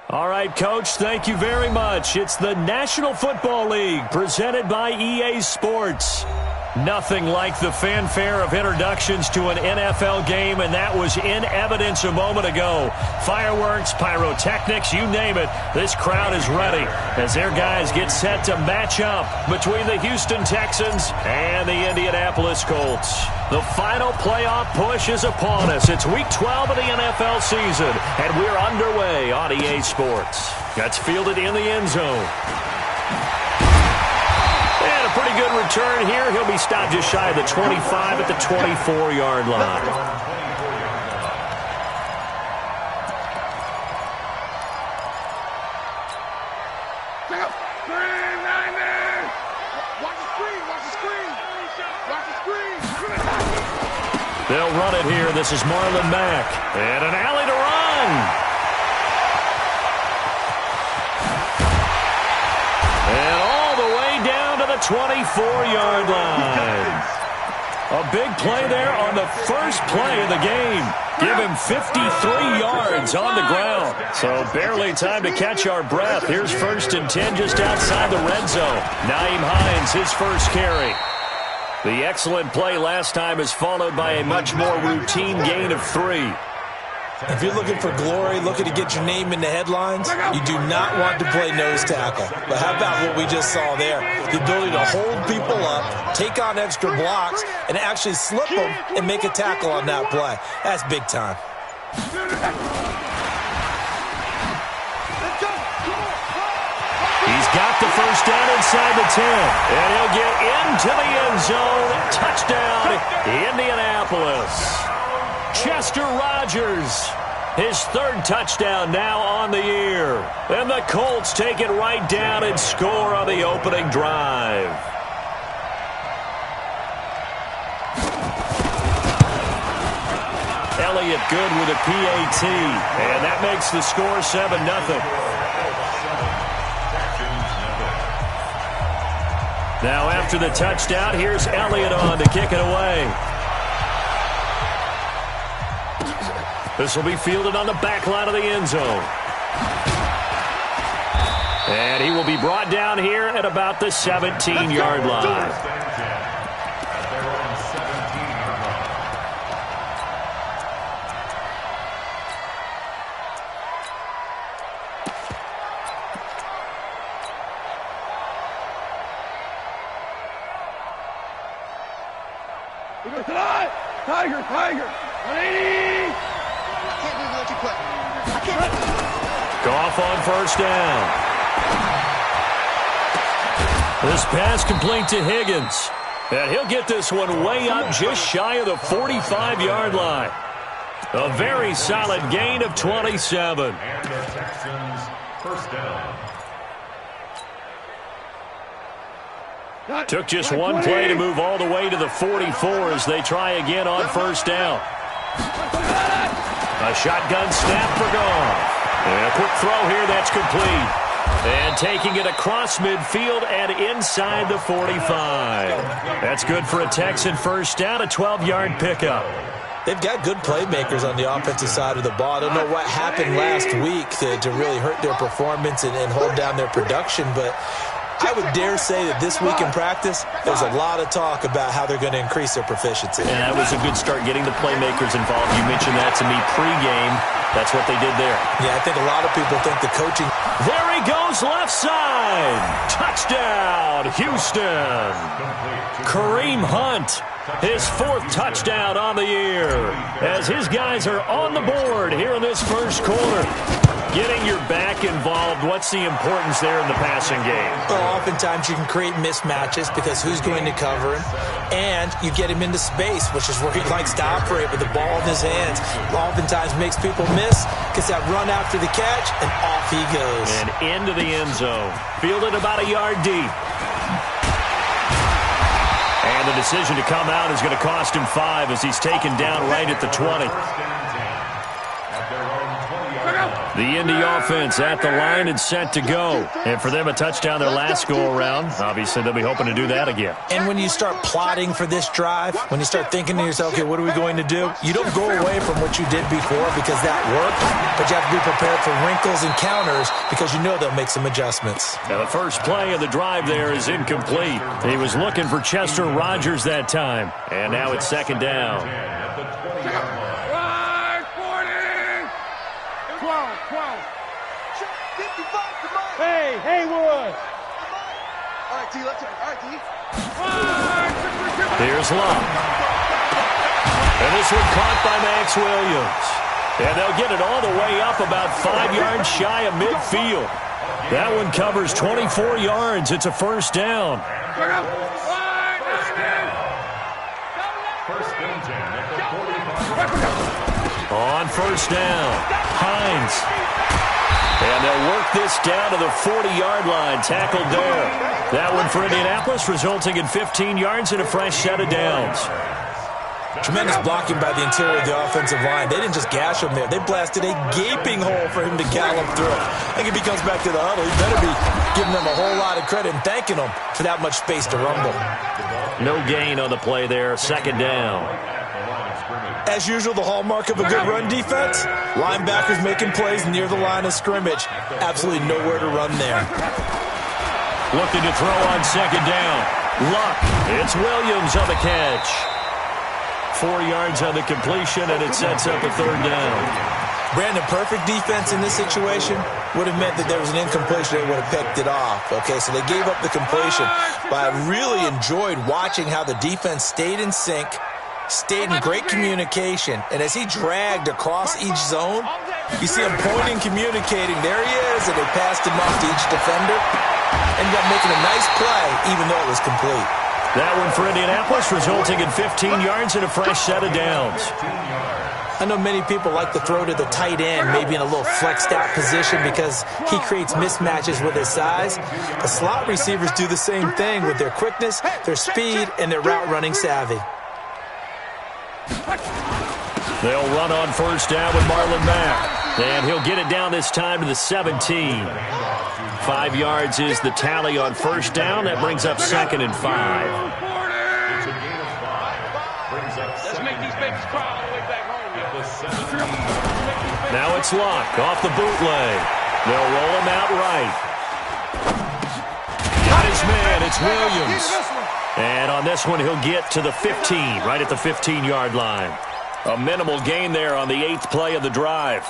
All right, Coach, thank you very much. It's the National Football League presented by EA Sports. Nothing like the fanfare of introductions to an NFL game, and that was in evidence a moment ago. Fireworks, pyrotechnics, you name it. This crowd is ready as their guys get set to match up between the Houston Texans and the Indianapolis Colts. The final playoff push is upon us. It's Week 12 of the NFL season, and we're underway on EA Sports. That's fielded in the end zone. And a pretty good return here. He'll be stopped just shy of the 25 at the 24-yard line. They'll run it here. This is Marlon Mack. And an alley to run. And all the way down to the 24-yard line. A big play there on the first play of the game. Give him 53 yards on the ground. So barely time to catch our breath. Here's 1st and 10 just outside the red zone. Nyheim Hines, his first carry. The excellent play last time is followed by a much more routine gain of 3. If you're looking for glory, looking to get your name in the headlines, you do not want to play nose tackle. But how about what we just saw there? The ability to hold people up, take on extra blocks, and actually slip them and make a tackle on that play. That's big time. He's got the first down inside the 10. And he'll get into the end zone. Touchdown, Indianapolis. Chester Rogers, his 3rd touchdown now on the year. And the Colts take it right down and score on the opening drive. Elliott good with a PAT. And that makes the score 7-0. Now after the touchdown, here's Elliott on to kick it away. This will be fielded on the back line of the end zone. And he will be brought down here at about the 17-yard line. Tiger, 180. Goff on first down. This pass complete to Higgins. And he'll get this one way up just shy of the 45-yard line. A very solid gain of 27. And the Texans first down. Took just one play to move all the way to the 44 as they try again on first down. A shotgun snap for Goff. And a quick throw here that's complete. And taking it across midfield and inside the 45. That's good for a Texan first down, a 12-yard pickup. They've got good playmakers on the offensive side of the ball. I don't know what happened last week to really hurt their performance and hold down their production, but I would dare say that this week in practice, there's a lot of talk about how they're going to increase their proficiency. And that was a good start getting the playmakers involved. You mentioned that to me pregame. That's what they did there. Yeah, I think a lot of people think the coaching. There he goes, left side. Touchdown, Houston. Kareem Hunt, his 4th touchdown on the year. As his guys are on the board here in this first quarter. Getting your back involved, what's the importance there in the passing game? Well, oftentimes you can create mismatches because who's going to cover him, and you get him into space, which is where he likes to operate with the ball in his hands. Oftentimes makes people miss, gets that run after the catch, and off he goes. And into the end zone. Fielded about a yard deep. And the decision to come out is going to cost him 5 as he's taken down right at the 20. The Indy offense at the line and set to go. And for them, a touchdown their last go-around. Obviously, they'll be hoping to do that again. And when you start plotting for this drive, when you start thinking to yourself, okay, what are we going to do? You don't go away from what you did before because that worked, but you have to be prepared for wrinkles and counters because you know they'll make some adjustments. Now, the first play of the drive there is incomplete. He was looking for Chester Rogers that time. And now it's second down. Hey, Haywood! All right, T, let's go. All right, T. Here's Locke. And this one caught by Max Williams. And they'll get it all the way up about 5 yards shy of midfield. That one covers 24 yards. It's a first down. On first down, Hines. And they'll work this down to the 40-yard line, tackled there. That one for Indianapolis, resulting in 15 yards and a fresh set of downs. Tremendous blocking by the interior of the offensive line. They didn't just gash him there. They blasted a gaping hole for him to gallop through. I think if he comes back to the huddle, he better be giving them a whole lot of credit and thanking them for that much space to rumble. No gain on the play there, second down. As usual, the hallmark of a good run defense, linebackers making plays near the line of scrimmage. Absolutely nowhere to run there. Looking to throw on second down. Luck. It's Williams on the catch. 4 yards on the completion, and it sets up a third down. Brandon, perfect defense in this situation would have meant that there was an incompletion. They would have picked it off. Okay, so they gave up the completion. But I really enjoyed watching how the defense stayed in sync, stayed in great communication, and as he dragged across each zone, you see him pointing, communicating. There he is, and they passed him off to each defender. Ended up making a nice play, even though it was complete. That one for Indianapolis, resulting in 15 yards and a fresh set of downs. I know many people like to throw to the tight end, maybe in a little flexed out position because he creates mismatches with his size. The slot receivers do the same thing with their quickness, their speed, and their route running savvy. They'll run on first down with Marlon Mack. And he'll get it down this time to the 17. 5 yards is the tally on first down. That brings up second and 5. Let's make these babies cry all the way back home. Now it's Locke off the bootleg. They'll roll him out right. Got his man. It's Williams. And on this one, he'll get to the 15, right at the 15-yard line. A minimal gain there on the 8th play of the drive.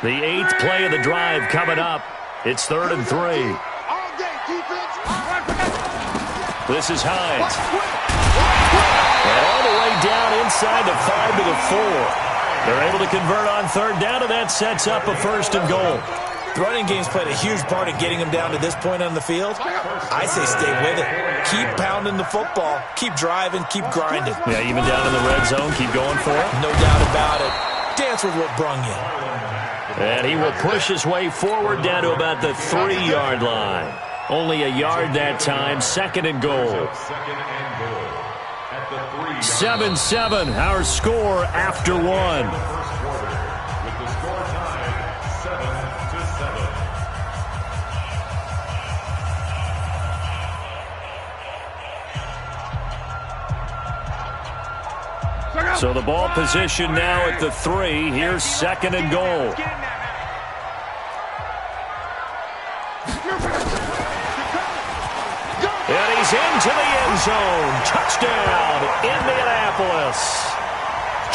The 8th play of the drive coming up. It's 3rd and 3. This is Hines. And all the way down inside the 5 to the 4. They're able to convert on third down, and that sets up a 1st and goal. The running game's played a huge part in getting him down to this point on the field. I say stay with it. Keep pounding the football. Keep driving. Keep grinding. Yeah, even down in the red zone, keep going for it. No doubt about it. Dance with what brung you. And he will push his way forward down to about the 3-yard line. Only a yard that time, 2nd and goal. 7-7, our score after one. So the ball position now at the 3. Here's 2nd and goal. And he's into the end zone. Touchdown, Indianapolis.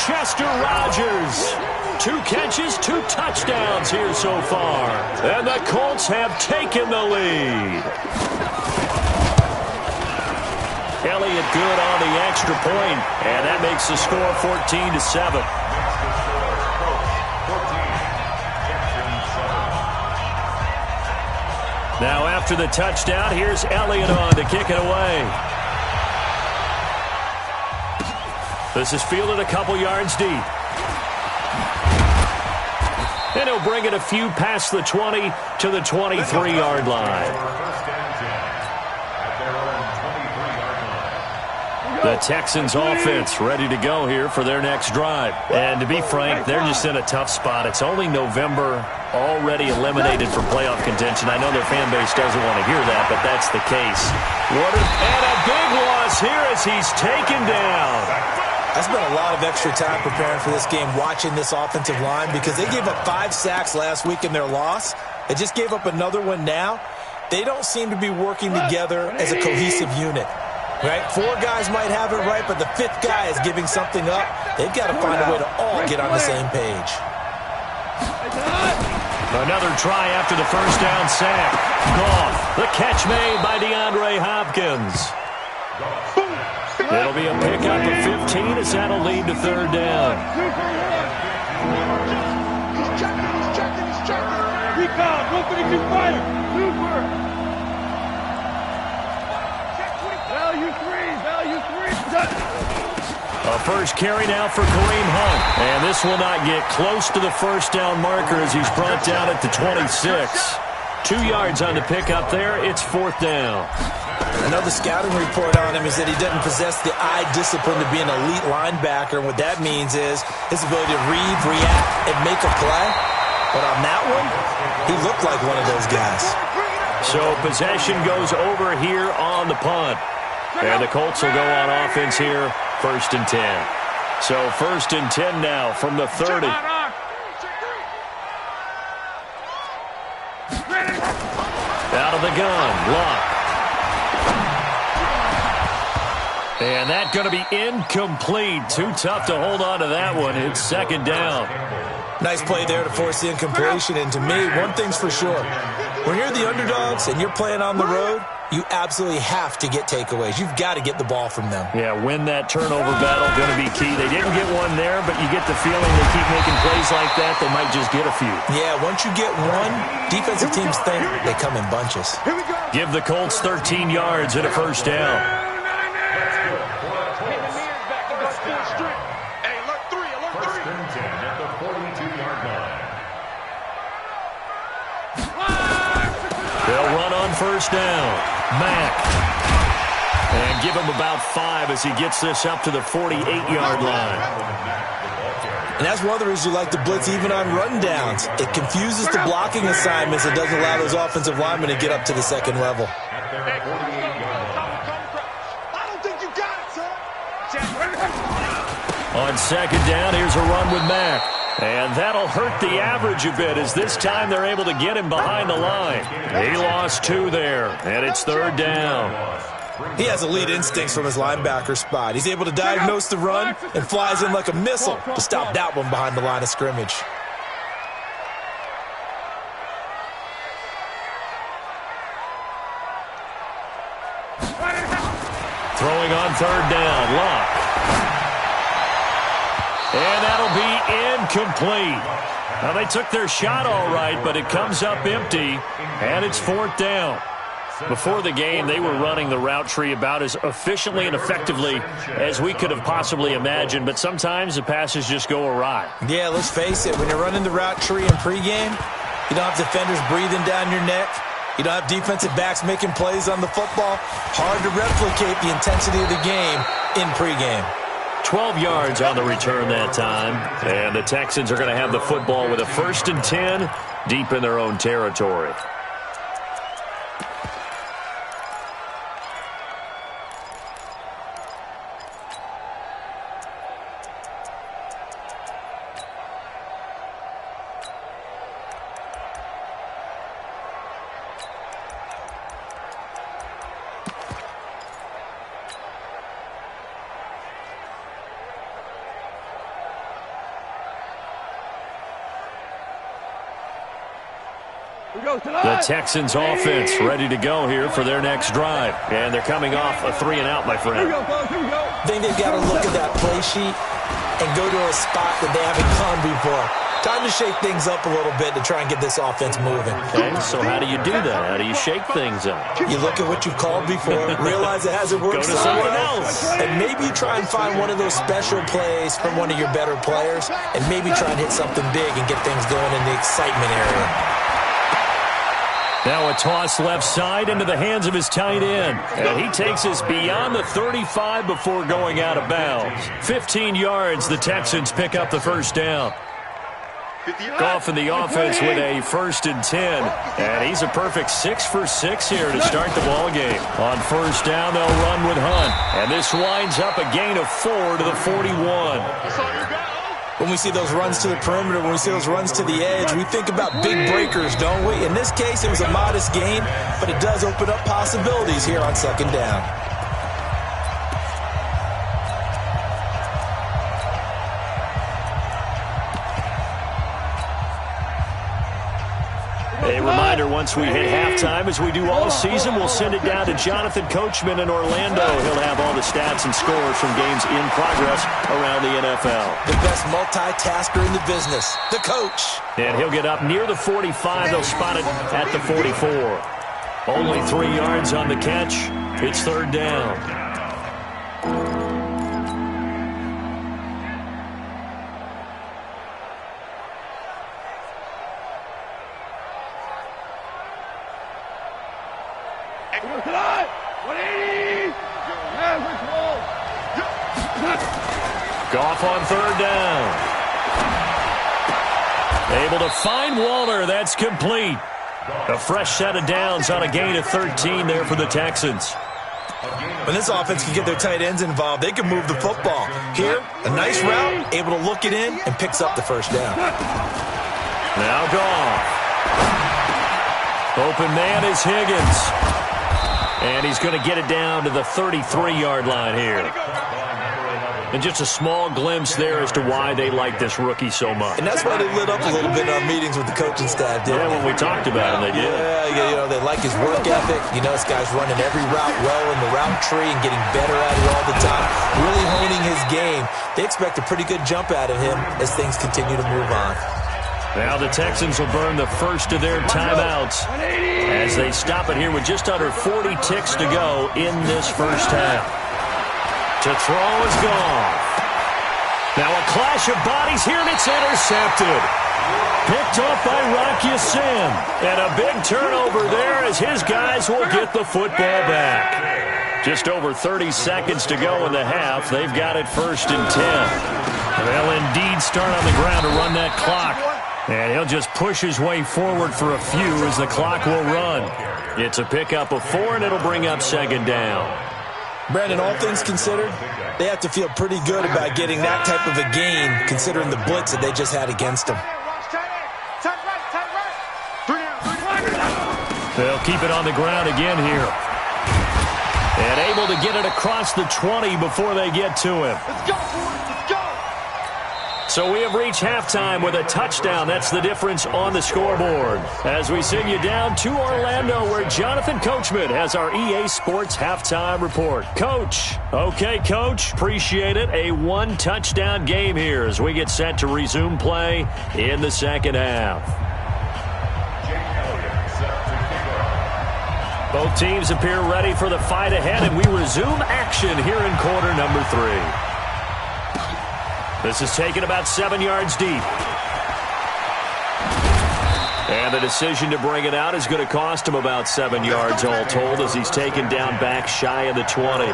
Chester Rogers. 2 catches, 2 touchdowns here so far. And the Colts have taken the lead. Elliott good on the extra point, and that makes the score 14-7. Now after the touchdown, here's Elliott on to kick it away. This is fielded a couple yards deep. And he'll bring it a few past the 20 to the 23-yard line. The Texans offense ready to go here for their next drive. And to be frank, they're just in a tough spot. It's only November, already eliminated from playoff contention. I know their fan base doesn't want to hear that, but that's the case. And a big loss here as he's taken down. I spent a lot of extra time preparing for this game watching this offensive line because they gave up 5 sacks last week in their loss. They just gave up another one now. They don't seem to be working together as a cohesive unit. Right? 4 guys might have it right, but the 5th guy is giving something up. They've got to find a way to all get on the same page. Another try after the first down sack. Goff, the catch made by DeAndre Hopkins. It'll be a pickup of 15 as that'll lead to 3rd down. Recon, 152 fighter. Super. Value 3. A first carry now for Kareem Hunt. And this will not get close to the first down marker as he's brought down at the 26. 2 yards on the pickup there. It's 4th down. I know the scouting report on him is that he doesn't possess the eye discipline to be an elite linebacker. And what that means is his ability to read, react, and make a play. But on that one, he looked like one of those guys. So possession goes over here on the punt. And the Colts will go on offense here, 1st and 10. So 1st and 10 now from the 30. Out of the gun, Luck. And that's going to be incomplete. Too tough to hold on to that one. It's 2nd down. Nice play there to force the incompletion. And to me, one thing's for sure. When you're the underdogs and you're playing on the road, you absolutely have to get takeaways. You've got to get the ball from them. Yeah, win that turnover battle, going to be key. They didn't get one there, but you get the feeling they keep making plays like that, they might just get a few. Yeah, once you get one, defensive teams think they come in bunches. Give the Colts 13 yards and a 1st down. They'll run on 1st down. Mack. And give him about 5 as he gets this up to the 48-yard line. And that's one of the reasons you like to blitz even on run downs. It confuses the blocking assignments. It doesn't allow those offensive linemen to get up to the 2nd level. I don't think you got it, son. On 2nd down, here's a run with Mack. And that'll hurt the average a bit as this time they're able to get him behind the line. He lost 2 there, and it's 3rd down. He has elite instincts from his linebacker spot. He's able to diagnose the run and flies in like a missile to stop that one behind the line of scrimmage. Throwing on 3rd down, Luck. And that'll be incomplete. Now, they took their shot all right, but it comes up empty, and it's 4th down. Before the game, they were running the route tree about as efficiently and effectively as we could have possibly imagined, but sometimes the passes just go awry. Yeah, let's face it, when you're running the route tree in pregame, you don't have defenders breathing down your neck. You don't have defensive backs making plays on the football. Hard to replicate the intensity of the game in pregame. 12 yards on the return that time. And the Texans are going to have the football with a 1st and 10 deep in their own territory. The Texans offense ready to go here for their next drive. And they're coming off a 3-and-out, my friend. I think they've got to look at that play sheet and go to a spot that they haven't gone before. Time to shake things up a little bit to try and get this offense moving. Okay, so how do you do that? How do you shake things up? You look at what you've called before, realize it hasn't worked Go to something else. and maybe try and find one of those special plays from one of your better players, and maybe try and hit something big and get things going in the excitement area. Now a toss left side into the hands of his tight end. And he takes us beyond the 35 before going out of bounds. 15 yards, the Texans pick up the first down. Goff in the offense with a 1st and 10. And he's a perfect 6 for 6 here to start the ball game. On first down, they'll run with Hunt. And this winds up a gain of 4 to the 41. When we see those runs to the perimeter, when we see those runs to the edge, we think about big breakers, don't we? In this case, it was a modest gain, but it does open up possibilities here on second down. A reminder, once we hit halftime, as we do all season, we'll send it down to Jonathan Coachman in Orlando. He'll have all the stats and scores from games in progress around the NFL. The best multitasker in the business, the coach. And he'll get up near the 45. They'll spot it at the 44. Only 3 yards on the catch. It's third down. Goff on third down. Able to find Waller. That's complete. A fresh set of downs on a gain of 13 there for the Texans. When this offense can get their tight ends involved, they can move the football. Here, a nice route, able to look it in, and picks up the first down. Now Goff. Open man is Higgins. And he's going to get it down to the 33-yard line here. And just a small glimpse there as to why they like this rookie so much. And that's why they lit up a little bit in our meetings with the coaching staff, didn't they? Yeah, when we talked about him, they did. Yeah, you know, they like his work ethic. You know, this guy's running every route well in the route tree and getting better at it all the time. Really honing his game. They expect a pretty good jump out of him as things continue to move on. Now the Texans will burn the first of their timeouts as they stop it here with just under 40 ticks to go in this first half. To throw is Goff. Now a clash of bodies here, and it's intercepted. Picked off by Rock Ya-Sin. And a big turnover there as his guys will get the football back. Just over 30 seconds to go in the half. They've got it 1st and 10. They'll indeed start on the ground to run that clock. And he'll just push his way forward for a few as the clock will run. It's a pickup of 4, and it'll bring up second down. Brandon, all things considered, they have to feel pretty good about getting that type of a gain, considering the blitz that they just had against them. They'll keep it on the ground again here. And able to get it across the 20 before they get to him. Let's go, boys. Let's go. So we have reached halftime with a touchdown. That's the difference on the scoreboard. As we send you down to Orlando, where Jonathan Coachman has our EA Sports halftime report. Coach. Okay, Coach. Appreciate it. A 1-touchdown game here as we get set to resume play in the second half. Both teams appear ready for the fight ahead, and we resume action here in quarter number 3. This is taken about 7 yards deep. And the decision to bring it out is going to cost him about 7 yards all told as he's taken down back shy of the 20.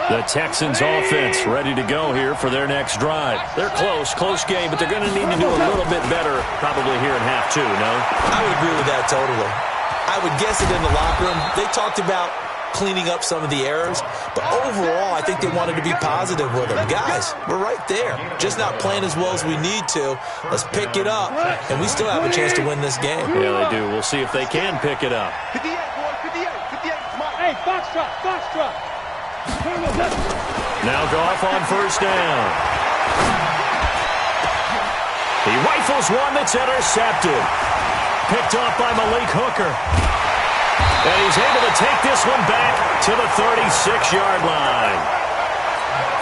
The Texans offense ready to go here for their next drive. They're close game, but they're going to need to do a little bit better probably here in half 2, no? I would agree with that totally. I would guess it in the locker room. They talked about cleaning up some of the errors, but overall I think they wanted to be positive with them. Guys, we're right there, just not playing as well as we need to. Let's pick it up, and we still have a chance to win this game. Yeah, they do. We'll see if they can pick it up. 58, boy, 58. Come on. Hey, foxtrot. Now Goff on first down. He rifles one that's intercepted. Picked off by Malik Hooker. And he's able to take this one back to the 36-yard line.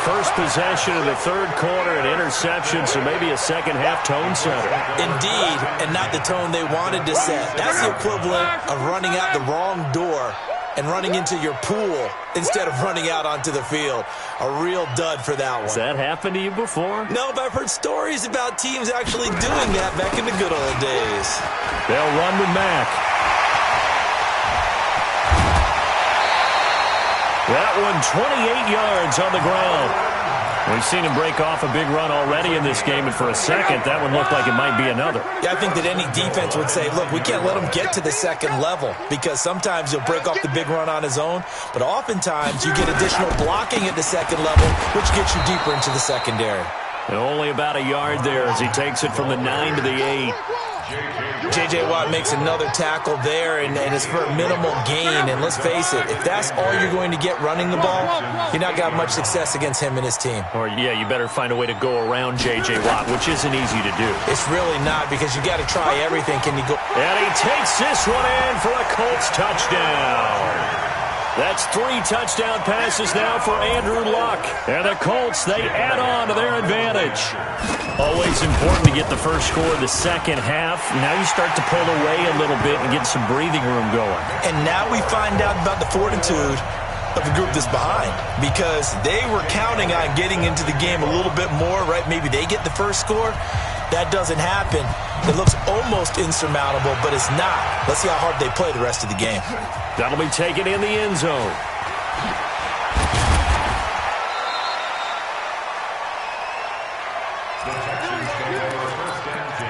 First possession of the third quarter, an interception, so maybe a second-half tone setter. Indeed, and not the tone they wanted to set. That's the equivalent of running out the wrong door and running into your pool instead of running out onto the field. A real dud for that one. Has that happened to you before? No, but I've heard stories about teams actually doing that back in the good old days. They'll run with Mack. That one 28 yards on the ground. We've seen him break off a big run already in this game, and for a second, that one looked like it might be another. Yeah, I think that any defense would say, look, we can't let him get to the second level, because sometimes he'll break off the big run on his own, but oftentimes you get additional blocking at the second level, which gets you deeper into the secondary. And only about a yard there as he takes it from the 9 to the 8. J.J. Watt makes another tackle there, and it's for a minimal gain. And let's face it, if that's all you're going to get running the ball, you're not got much success against him and his team. Or, yeah, you better find a way to go around J.J. Watt, which isn't easy to do. It's really not, because you got to try everything. Can you go? And he takes this one in for a Colts touchdown. That's 3 touchdown passes now for Andrew Luck. And the Colts, they add on to their advantage. Always important to get the first score of the second half. Now you start to pull away a little bit and get some breathing room going. And now we find out about the fortitude of the group that's behind, because they were counting on getting into the game a little bit more, right? Maybe they get the first score. That doesn't happen. It looks almost insurmountable, but it's not. Let's see how hard they play the rest of the game. That'll be taken in the end zone. The Texans take over first and 10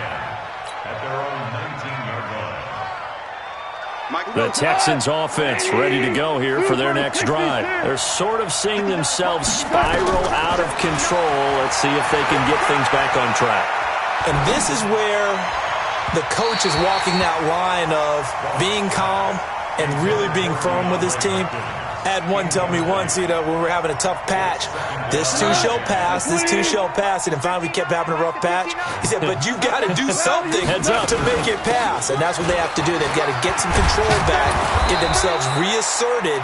at their own 19-yard line. The Texans offense ready to go here for their next drive. They're sort of seeing themselves spiral out of control. Let's see if they can get things back on track. And this is where the coach is walking that line of being calm and really being firm with his team. I had one tell me once, when we were having a tough patch, this too shall pass, this too shall pass. And then finally we kept having a rough patch. He said, but you've got to do something to make it pass. And that's what they have to do. They've got to get some control back, get themselves reasserted,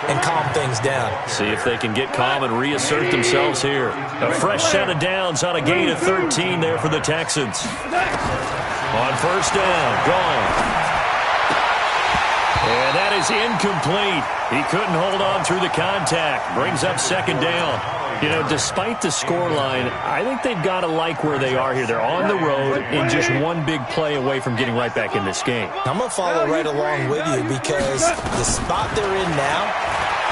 and calm things down. See if they can get calm and reassert themselves here. A fresh set of downs on a gain of 13 there for the Texans. On first down, gone. And that is incomplete. He couldn't hold on through the contact. Brings up second down. Despite the scoreline, I think they've got to like where they are here. They're on the road and just one big play away from getting right back in this game. I'm going to follow right along with you, because the spot they're in now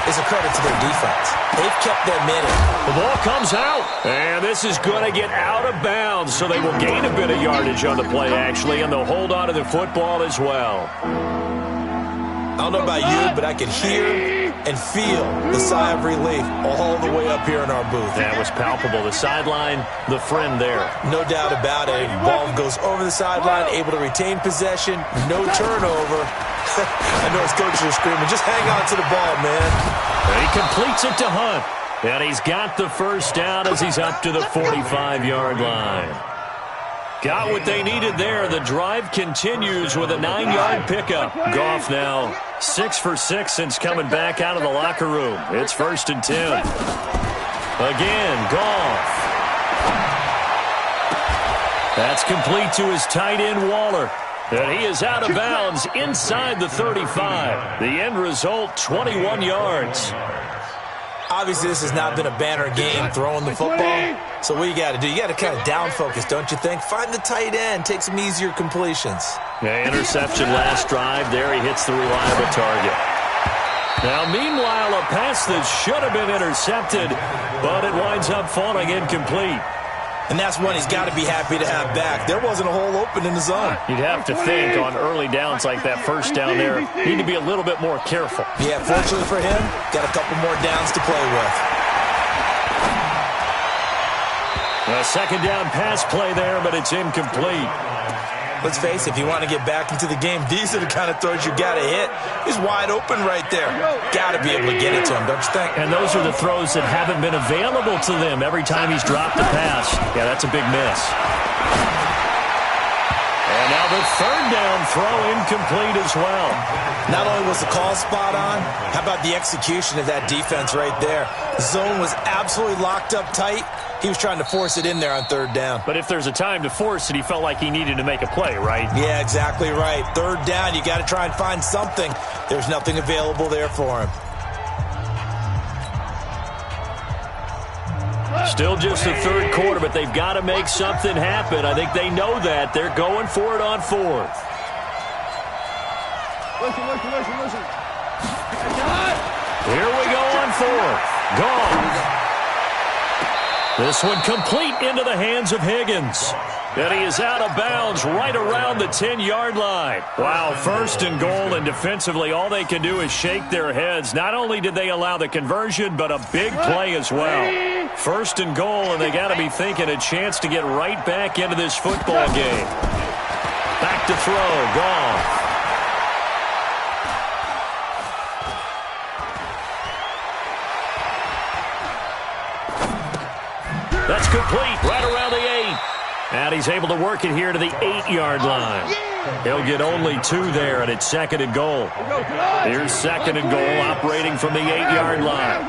is a credit to their defense. They've kept them in it. The ball comes out, and this is going to get out of bounds, so they will gain a bit of yardage on the play, actually, and they'll hold on to the football as well. I don't know about you, but I could hear and feel the sigh of relief all the way up here in our booth. That was palpable. The sideline, the friend there. No doubt about it. Ball goes over the sideline, able to retain possession, no turnover. I know his coaches are screaming, just hang on to the ball, man. And he completes it to Hunt. And he's got the first down as he's up to the 45-yard line. Got what they needed there. The drive continues with a 9-yard pickup. Goff now 6 for 6 since coming back out of the locker room. It's 1st and 10. Again, Goff. That's complete to his tight end, Waller. And he is out of bounds inside the 35. The end result, 21 yards. Obviously, this has not been a banner game throwing the football. So what you got to do, you got to kind of down focus, don't you think? Find the tight end, take some easier completions. Yeah, interception last drive. There he hits the reliable target. Now, meanwhile, a pass that should have been intercepted, but it winds up falling incomplete. And that's one he's got to be happy to have back. There wasn't a hole open in the zone. You'd have to think on early downs like that first down there, need to be a little bit more careful. Yeah, fortunately for him, got a couple more downs to play with. A second down pass play there, but it's incomplete. Let's face it, if you want to get back into the game, these are the kind of throws you got to hit. He's wide open right there. Got to be able to get it to him, don't you think? And those are the throws that haven't been available to them every time he's dropped the pass. Yeah, that's a big miss. And And now the third down throw incomplete as well. Not only was the call spot on, how about the execution of that defense right there? The zone was absolutely locked up tight. He was trying to force it in there on third down. But if there's a time to force it, he felt like he needed to make a play, right? Yeah, exactly right. Third down, you got to try and find something. There's nothing available there for him. Still just the third quarter, but they've got to make something happen. I think they know that. They're going for it on fourth. Listen. Here we go on fourth. Gone. This one complete into the hands of Higgins. And he is out of bounds right around the 10-yard line. Wow, first and goal, and defensively all they can do is shake their heads. Not only did they allow the conversion, but a big play as well. First and goal, and they got to be thinking a chance to get right back into this football game. Back to throw, gone. That's complete right around the 8. And he's able to work it here to the 8-yard line. He'll get only 2 there, and it's second and goal. Here's second and goal operating from the 8-yard line.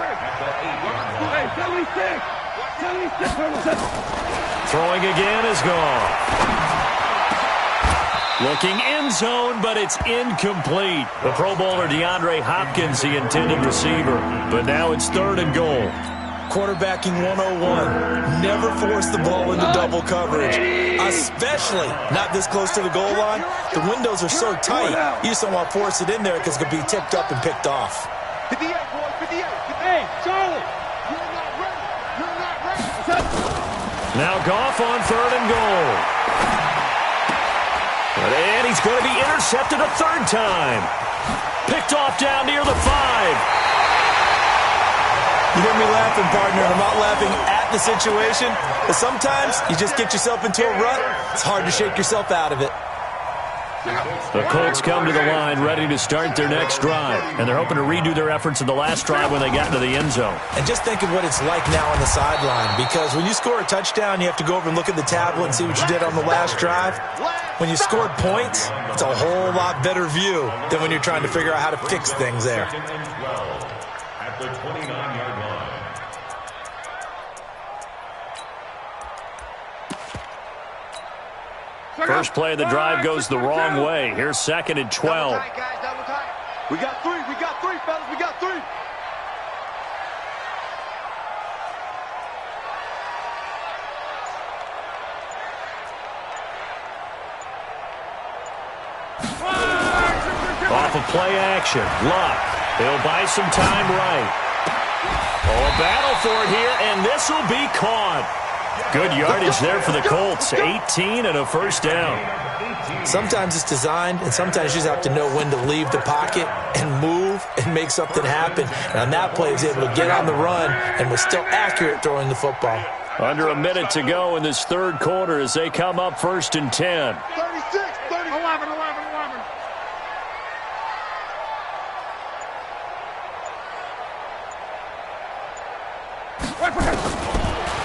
Throwing again is gone. Looking end zone, but it's incomplete. The Pro Bowler DeAndre Hopkins, the intended receiver. But now it's third and goal. Quarterbacking 101. Never force the ball into double coverage, especially not this close to the goal line. The windows are so tight, you just don't want to force it in there because it could be tipped up and picked off. 58, boy, 58. Hey, Charlie, you're not ready. Now Goff on third and goal. And he's going to be intercepted a third time. Picked off down near the 5. You hear me laughing, partner, and I'm not laughing at the situation, but sometimes you just get yourself into a rut. It's hard to shake yourself out of it. The Colts come to the line ready to start their next drive, and they're hoping to redo their efforts in the last drive when they got into the end zone. And just think of what it's like now on the sideline, because when you score a touchdown, you have to go over and look at the tablet and see what you did on the last drive. When you scored points, it's a whole lot better view than when you're trying to figure out how to fix things there. At the 29-yard line. First play of the drive goes the wrong way. Here's second and 12. Double tight, guys, double tight. We got three, fellas, we got 3. Off of play action. Luck. He'll buy some time right. Oh, a battle for it here, and this will be caught. Good yardage there for the Colts. 18 and a first down. Sometimes it's designed, and sometimes you just have to know when to leave the pocket and move and make something happen. And on that play, he was able to get on the run and was still accurate throwing the football. Under a minute to go in this third quarter as they come up first and 10. 36, 30, 11.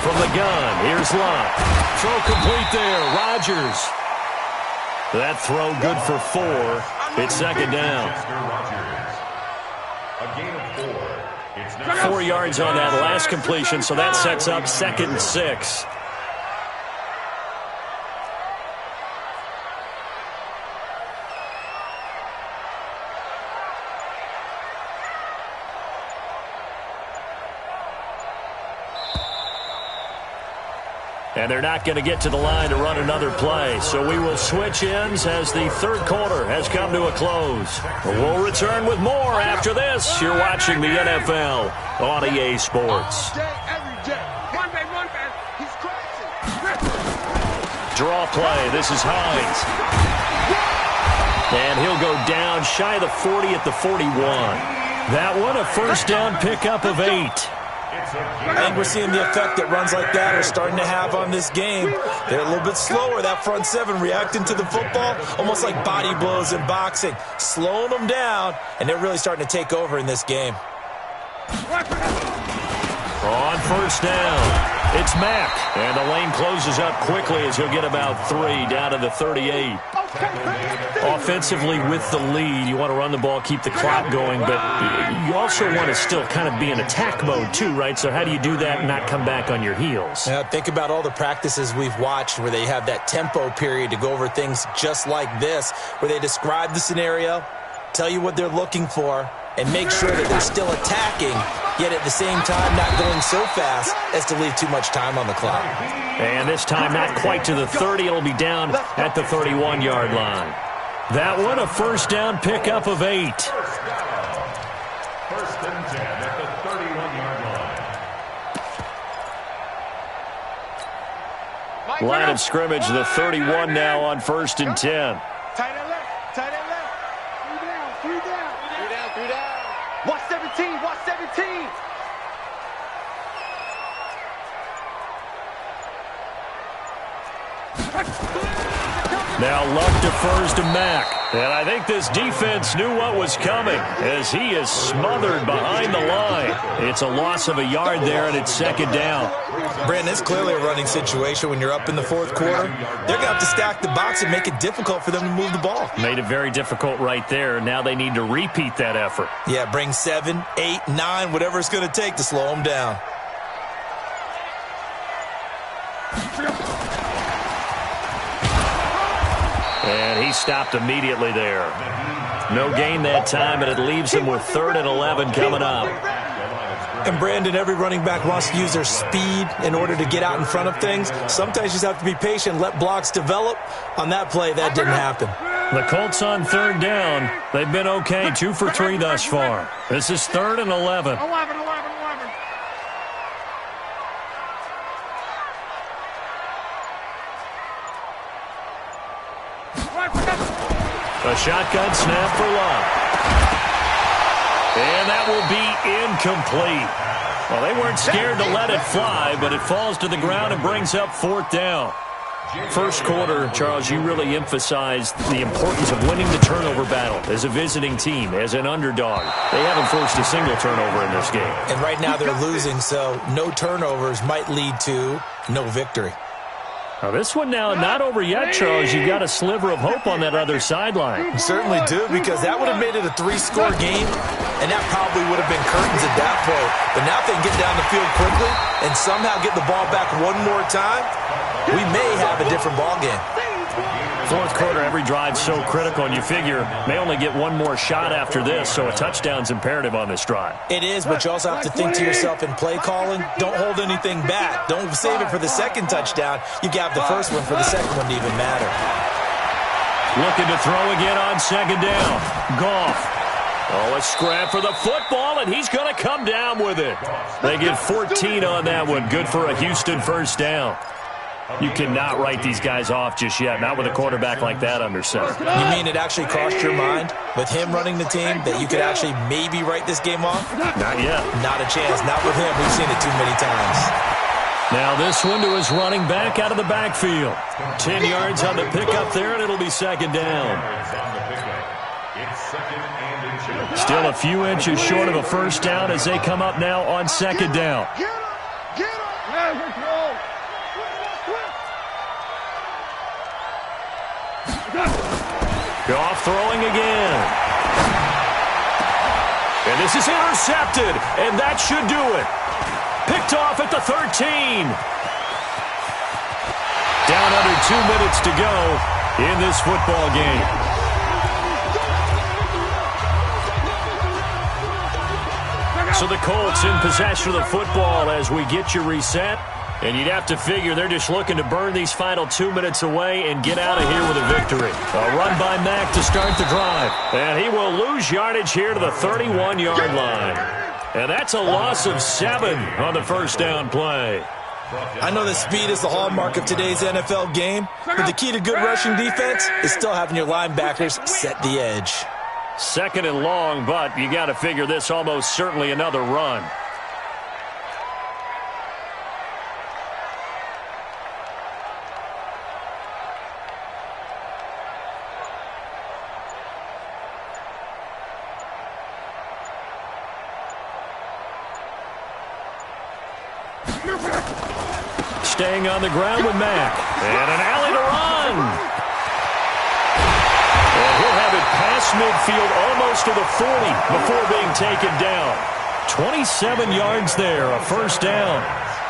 From the gun, here's Luck. Throw complete there, Rodgers. That throw good for 4. It's second down. A gain of 4. 4 yards on that last completion, so that sets up second and 6. And they're not going to get to the line to run another play. So we will switch ends as the third quarter has come to a close. We'll return with more after this. You're watching the NFL on EA Sports. Draw play. This is Hines. And he'll go down shy of the 40 at the 41. That one, a first down pickup of 8. I think we're seeing the effect that runs like that are starting to have on this game. They're a little bit slower, that front 7 reacting to the football, almost like body blows in boxing, slowing them down, and they're really starting to take over in this game. On first down, it's Mack, and the lane closes up quickly as he'll get about 3 down to the 38. Offensively with the lead, you want to run the ball, keep the clock going, but you also want to still kind of be in attack mode too, right? So how do you do that and not come back on your heels? Yeah, think about all the practices we've watched where they have that tempo period to go over things just like this, where they describe the scenario, tell you what they're looking for, and make sure that they're still attacking, yet at the same time not going so fast as to leave too much time on the clock. And this time not quite to the 30. It'll be down at the 31-yard line. That one a first down pickup of 8. First and 10 at the 31-yard line. Line of scrimmage, the 31 now on first and 10. Tight end left, tight end left. 3 down. Watch 17, watch 17. Now Luck defers to Mack. And I think this defense knew what was coming as he is smothered behind the line. It's a loss of a yard there, and it's second down. Brandon, it's clearly a running situation when you're up in the fourth quarter. They're going to have to stack the box and make it difficult for them to move the ball. Made it very difficult right there. Now they need to repeat that effort. Yeah, bring 7, 8, 9, whatever it's going to take to slow them down. And he stopped immediately there. No gain that time, and it leaves him with 3rd and 11 coming up. And Brandon, every running back wants to use their speed in order to get out in front of things. Sometimes you just have to be patient, let blocks develop. On that play, that didn't happen. The Colts on 3rd down. They've been okay, 2 for 3 thus far. This is 3rd and 11. 11. A shotgun snap for Luck. And that will be incomplete. Well, they weren't scared to let it fly, but it falls to the ground and brings up 4th down. First quarter, Charles, you really emphasized the importance of winning the turnover battle as a visiting team, as an underdog. They haven't forced a single turnover in this game. And right now they're losing, so no turnovers might lead to no victory. Now this one now not over yet, Charles. You've got a sliver of hope on that other sideline. You certainly do, because that would have made it a 3-score game, and that probably would have been curtains at that point. But now if they can get down the field quickly and somehow get the ball back one more time, we may have a different ball game. Fourth quarter, every drive so critical, and you figure may only get one more shot after this, so a touchdown's imperative on this drive. It is, but you also have to think to yourself in play calling, don't hold anything back. Don't save it for the second touchdown. You got the first one for the second one to even matter. Looking to throw again on second down. Goff. Oh, a scrap for the football, and he's going to come down with it. They get 14 on that one. Good for a Houston first down. You cannot write these guys off just yet, not with a quarterback like that under center. You mean it actually crossed your mind with him running the team that you could actually maybe write this game off? Not yet. Not a chance. Not with him. We've seen it too many times. Now this one to his running back out of the backfield. 10 yards on the pickup there, and it'll be second down. Still a few inches short of a first down as they come up now on second down. Goff throwing again. And this is intercepted, and that should do it. Picked off at the 13. Down under 2 minutes to go in this football game. So the Colts in possession of the football as we get you reset. And you'd have to figure they're just looking to burn these final 2 minutes away and get out of here with a victory. A run by Mack to start the drive. And he will lose yardage here to the 31-yard line. And that's a loss of 7 on the first down play. I know that speed is the hallmark of today's NFL game, but the key to good rushing defense is still having your linebackers set the edge. Second and long, but you got to figure this almost certainly another run. Staying on the ground with Mack. And an alley to run. midfield almost to the 40 before being taken down. 27 yards there, a first down.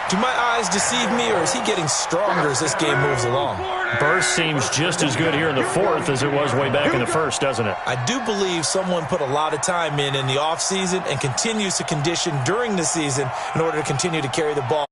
Do my eyes deceive me, or is he getting stronger as this game moves along? Burst seems just as good here in the fourth as it was way back in the first, doesn't it? I do believe someone put a lot of time in the offseason and continues to condition during the season in order to continue to carry the ball.